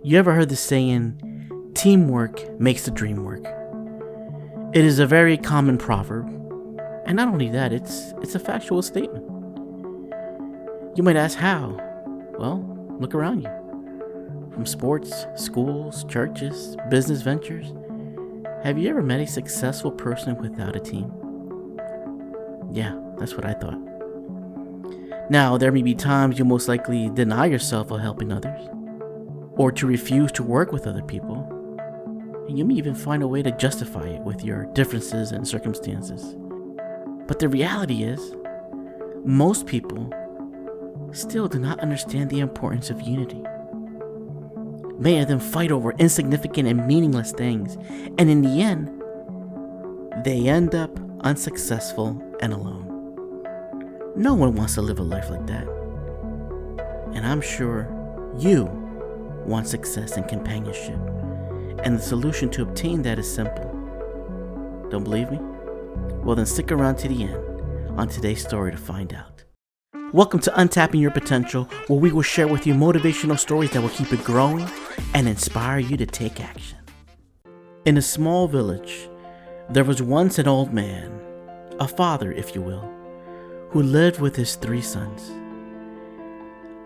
You ever heard the saying, teamwork makes the dream work? It is a very common proverb, and not only that, it's a factual statement. You might ask how? Well, look around you. From sports, schools, churches, business ventures, have you ever met a successful person without a team? Yeah, that's what I thought. Now, there may be times you most likely deny yourself of helping others, or to refuse to work with other people, and you may even find a way to justify it with your differences and circumstances. But the reality is, most people still do not understand the importance of unity. Many of them fight over insignificant and meaningless things, and in the end, they end up unsuccessful and alone. No one wants to live a life like that. And I'm sure you want success and companionship. And the solution to obtain that is simple. Don't believe me? Well, then stick around to the end on today's story to find out. Welcome to Untapping Your Potential, where we will share with you motivational stories that will keep it growing and inspire you to take action. In a small village, there was once an old man, a father, if you will, who lived with his 3 sons.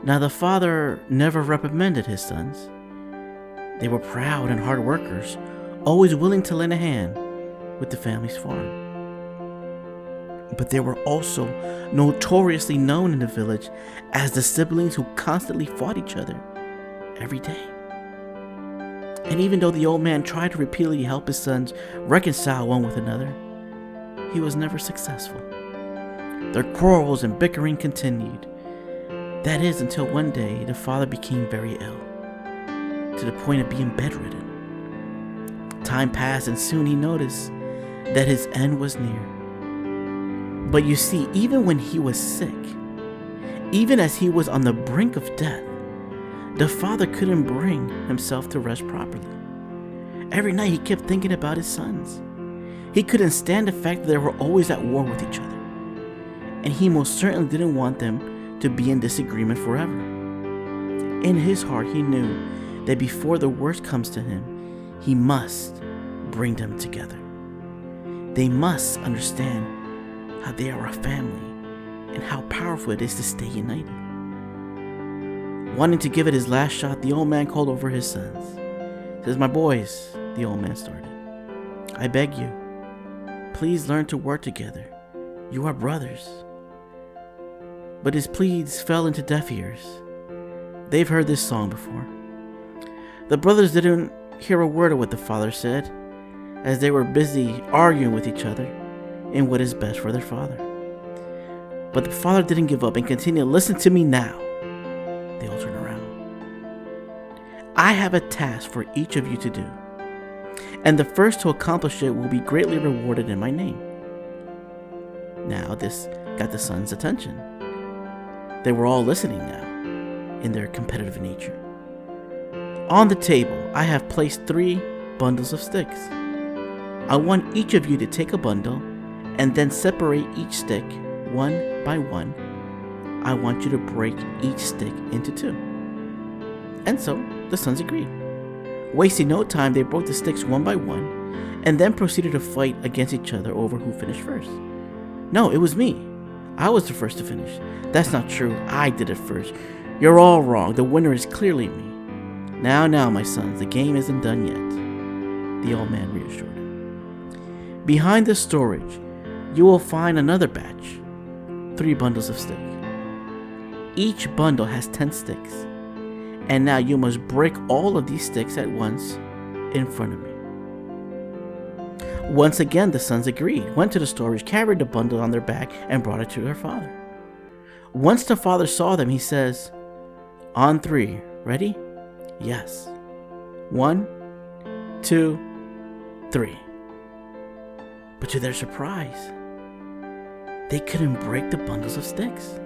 Now, the father never reprimanded his sons. They were proud and hard workers, always willing to lend a hand with the family's farm. But they were also notoriously known in the village as the siblings who constantly fought each other every day. And even though the old man tried to repeatedly help his sons reconcile one with another, he was never successful. Their quarrels and bickering continued. That is, until one day the father became very ill, to the point of being bedridden. Time passed, and soon he noticed that his end was near. But you see, even when he was sick, even as he was on the brink of death, the father couldn't bring himself to rest properly. Every night he kept thinking about his sons. He couldn't stand the fact that they were always at war with each other, and he most certainly didn't want them to be in disagreement forever. In his heart, he knew that before the worst comes to him, he must bring them together. They must understand how they are a family and how powerful it is to stay united. Wanting to give it his last shot, the old man called over his sons. Says, "My boys," the old man started, "I beg you, please learn to work together. You are brothers." But his pleas fell into deaf ears. They've heard this song before. The brothers didn't hear a word of what the father said, as they were busy arguing with each other in what is best for their father. But the father didn't give up and continued, "Listen to me now." They all turned around. "I have a task for each of you to do, and the first to accomplish it will be greatly rewarded in my name." Now this got the sons' attention. They were all listening now, in their competitive nature. "On the table, I have placed 3 bundles of sticks. I want each of you to take a bundle and then separate each stick one by one. I want you to break each stick into 2. And so the sons agreed. Wasting no time, they broke the sticks one by one and then proceeded to fight against each other over who finished first. "No, it was me. I was the first to finish." "That's not true. I did it first." "You're all wrong. The winner is clearly me." Now, my sons, the game isn't done yet," the old man reassured him. "Behind the storage, you will find another batch, 3 bundles of sticks. Each bundle has 10 sticks, and now you must break all of these sticks at once in front of me." Once again, the sons agreed, went to the storage, carried the bundle on their back, and brought it to their father. Once the father saw them, he says, "On 3, ready?" "Yes. 1, 2, 3. But to their surprise, they couldn't break the bundles of sticks.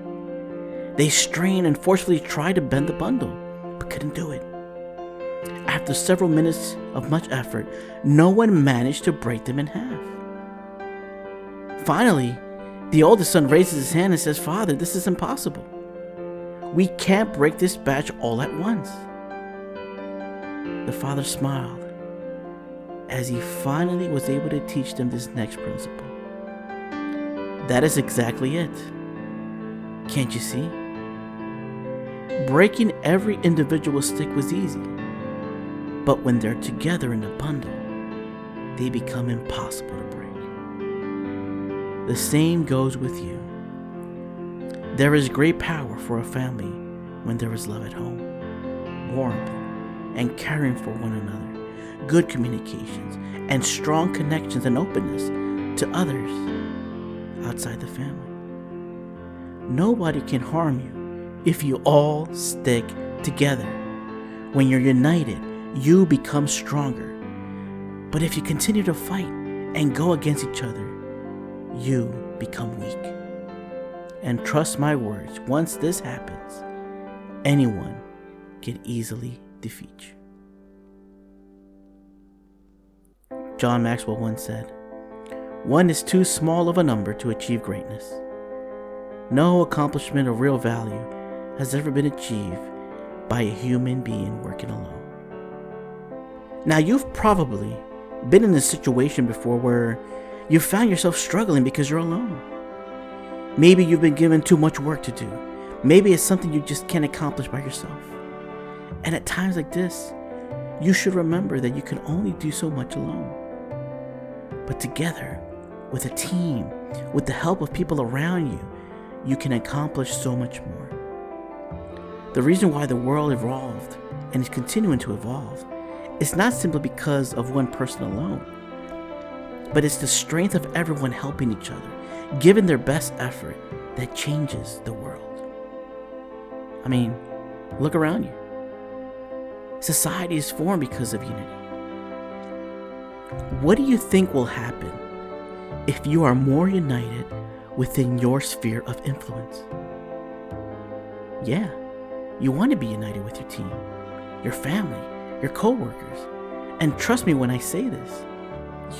They strained and forcefully tried to bend the bundle, but couldn't do it. After several minutes of much effort, no one managed to break them in half. Finally, the oldest son raises his hand and says, "Father, this is impossible. We can't break this batch all at once." The father smiled as he finally was able to teach them this next principle. That is exactly it. Can't you see? Breaking every individual stick was easy, but when they're together in a bundle, they become impossible to break. The same goes with you. There is great power for a family when there is love at home, warmth, and caring for one another, good communications, and strong connections and openness to others outside the family. Nobody can harm you if you all stick together. When you're united, you become stronger. But if you continue to fight and go against each other, you become weak. And trust my words, once this happens, anyone can easily defeat you. John Maxwell once said, "One is too small of a number to achieve greatness." No accomplishment of real value has ever been achieved by a human being working alone. Now, you've probably been in a situation before where you found yourself struggling because you're alone. Maybe you've been given too much work to do. Maybe it's something you just can't accomplish by yourself. And at times like this, you should remember that you can only do so much alone. But together, with a team, with the help of people around you, you can accomplish so much more. The reason why the world evolved and is continuing to evolve is not simply because of one person alone, but it's the strength of everyone helping each other, giving their best effort, that changes the world. I mean, look around you. Society is formed because of unity. What do you think will happen if you are more united within your sphere of influence? Yeah, you want to be united with your team, your family, your co-workers. And trust me when I say this,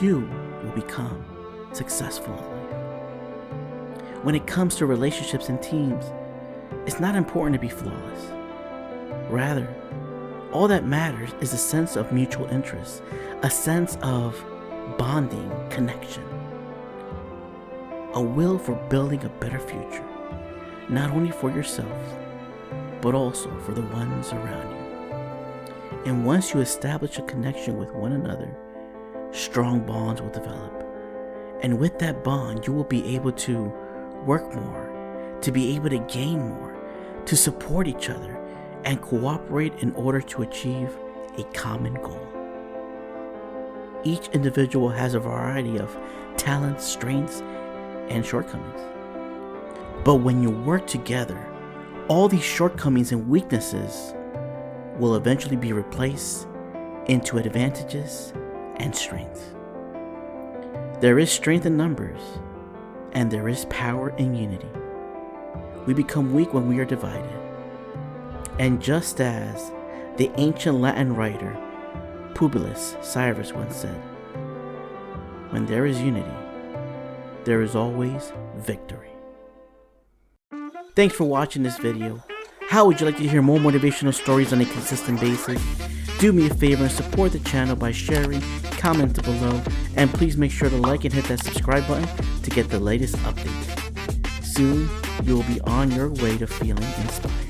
you will become successful in life. When it comes to relationships and teams, it's not important to be flawless. Rather, all that matters is a sense of mutual interest, a sense of bonding, connection, a will for building a better future, not only for yourself, but also for the ones around you. And once you establish a connection with one another, strong bonds will develop. And with that bond, you will be able to work more, to be able to gain more, to support each other, and cooperate in order to achieve a common goal. Each individual has a variety of talents, strengths, and shortcomings. But when you work together, all these shortcomings and weaknesses will eventually be replaced into advantages and strengths. There is strength in numbers, and there is power in unity. We become weak when we are divided. And just as the ancient Latin writer Publius Cyrus once said, when there is unity, there is always victory. Thanks for watching this video. How would you like to hear more motivational stories on a consistent basis? Do me a favor and support the channel by sharing, commenting below, and please make sure to like and hit that subscribe button to get the latest updates. Soon, you will be on your way to feeling inspired.